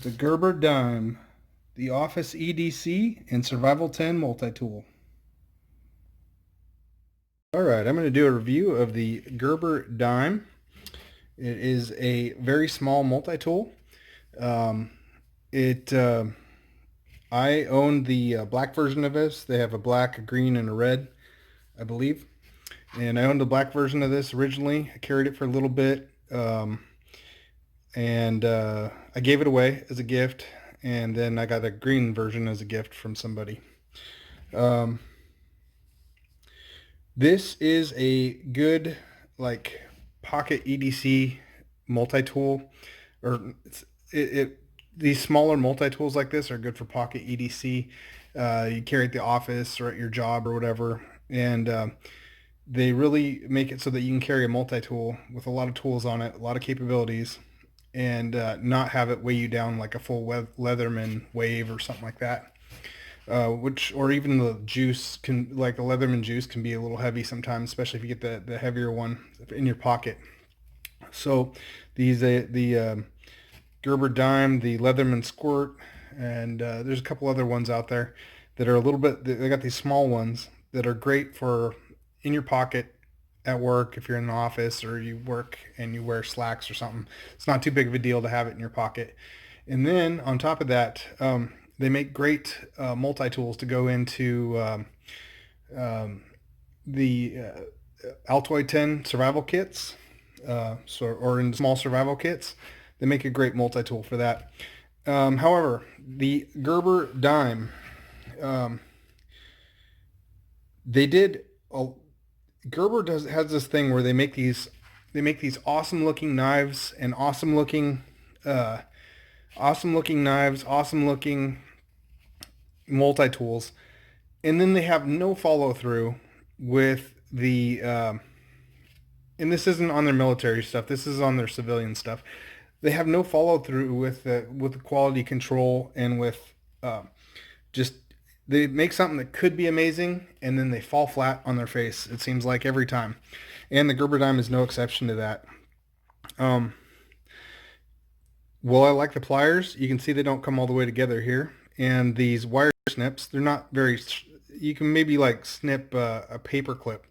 The Gerber Dime, the Office EDC, and Survival 10 multi-tool. All right, I'm going to do a review of the Gerber Dime. It is a very small multi-tool. Um, it I own the black version of this. They have a black, a green, and a red, I believe. And I owned the black version of this originally. I carried it for a little bit, and I gave it away as a gift. And then I got a green version as a gift from somebody. Um, This is a good like pocket EDC multi-tool, or these smaller multi-tools like this are good for pocket EDC. You carry at the office or at your job or whatever, and they really make it so that you can carry a multi-tool with a lot of tools on it, a lot of capabilities, and not have it weigh you down like a full Leatherman wave or something like that. Which, or even the juice can, like the Leatherman juice can be a little heavy sometimes, especially if you get the heavier one in your pocket. So these, the Gerber Dime, the Leatherman Squirt, and there's a couple other ones out there that are a little bit, they got these small ones that are great for in your pocket at work if you're in the office or you work and you wear slacks or something. It's not too big of a deal to have it in your pocket. And then on top of that, they make great multi-tools to go into um, the Altoid 10 survival kits, or in small survival kits. They make a great multi-tool for that. However, the Gerber Dime, um, they did a, Gerber has this thing where they make these awesome looking knives and awesome looking knives, awesome looking multi-tools, and then they have no follow through with the and this isn't on their military stuff, this is on their civilian stuff. They have no follow through with the quality control and with uh, just they make something that could be amazing and then they fall flat on their face, it seems like every time. And the Gerber Dime is no exception to that. um, well, I like the pliers. You can see they don't come all the way together here. And these wire snips, they're not very, you can maybe like snip a paper clip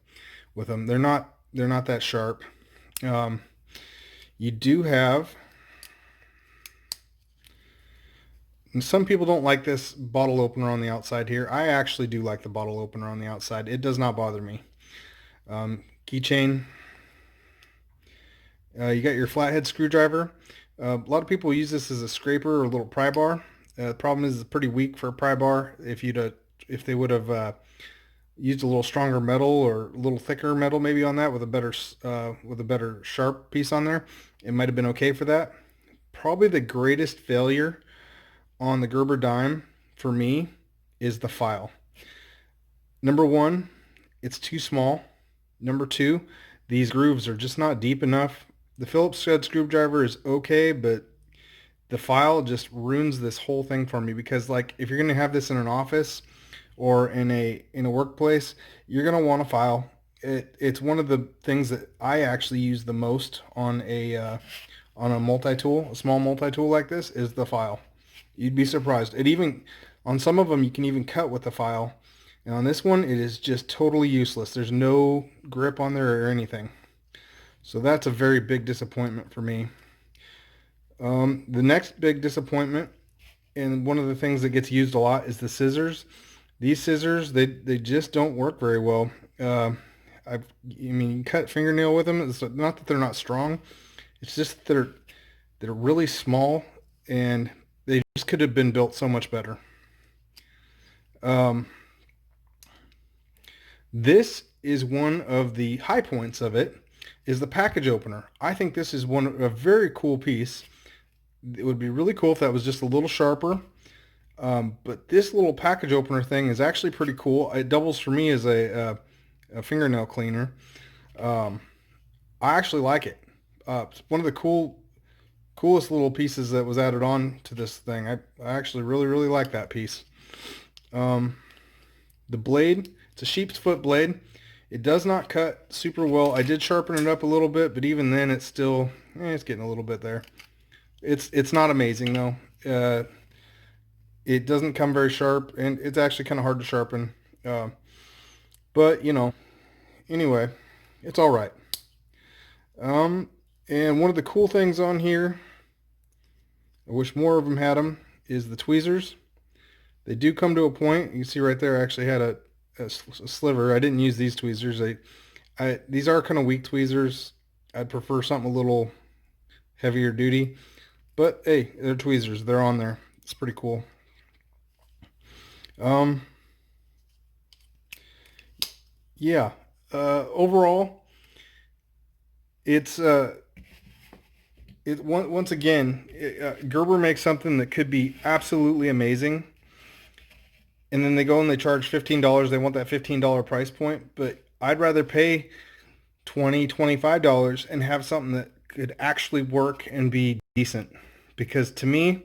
with them. They're not that sharp. Um, you do have, and some people don't like this bottle opener on the outside here. I actually do like the bottle opener on the outside. It does not bother me. Keychain. You got your flathead screwdriver. A lot of people use this as a scraper or a little pry bar. The problem is it's pretty weak for a pry bar. If they would have used a little stronger metal or a little thicker metal maybe on that with a better sharp piece on there, it might have been okay for that. Probably the greatest failure on the Gerber Dime for me is the file. Number one, it's too small. Number two, these grooves are just not deep enough. The Phillips head screwdriver is okay, but the file just ruins this whole thing for me, because like if you're going to have this in an office or in a workplace, you're going to want a file. It's one of the things that I actually use the most on a multi-tool, a small multi-tool like this, is the file. You'd be surprised. It even, on some of them you can even cut with the file. And on this one it is just totally useless. There's no grip on there or anything. So that's a very big disappointment for me. The next big disappointment, and one of the things that gets used a lot, is the scissors. These scissors, they just don't work very well. I mean, you cut fingernail with them. It's not that they're not strong. It's just they're really small, and they just could have been built so much better. Um, this is one of the high points of it, is the package opener. I think this is a very cool piece. It would be really cool if that was just a little sharper. But this little package opener thing is actually pretty cool. It doubles for me as a fingernail cleaner. Um, I actually like it. It's one of the coolest little pieces that was added on to this thing. I actually really like that piece. The blade, it's a sheep's foot blade. It does not cut super well. I did sharpen it up a little bit, but even then it's still, it's getting a little bit there. It's not amazing though. Uh, it doesn't come very sharp, and it's actually kind of hard to sharpen. Uh, but anyway, it's all right. Um, and one of the cool things on here, I wish more of them had them, is the tweezers. They do come to a point. You see right there, I actually had a sliver. I didn't use these tweezers. These are kind of weak tweezers. I'd prefer something a little heavier duty. But hey, they're tweezers. They're on there. It's pretty cool. Um, yeah. Overall, it's once again, Gerber makes something that could be absolutely amazing, and then they go and they charge $15. They want that $15 price point, but I'd rather pay $25 and have something that could actually work and be decent. Because to me,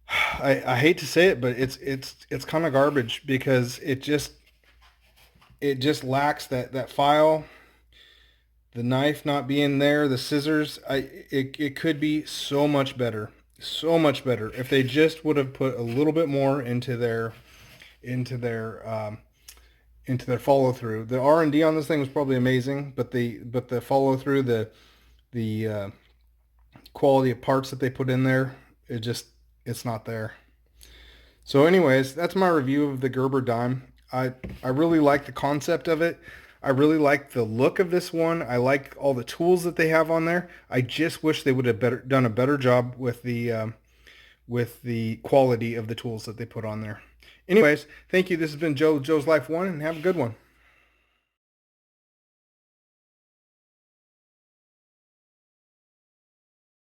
I hate to say it, but it's kind of garbage because it just lacks that file, the knife not being there, the scissors. It could be so much better, so much better if they just would have put a little bit more into their into their follow through. The R&D on this thing was probably amazing, but the follow through, the quality of parts that they put in there, it's not there. So anyways, that's my review of the Gerber dime. I really like the concept of it. I really like the look of this one. I like all the tools that they have on there. I just wish they would have done a better job with the quality of the tools that they put on there. Anyways, thank you. This has been Joe's Life 1, and have a good one.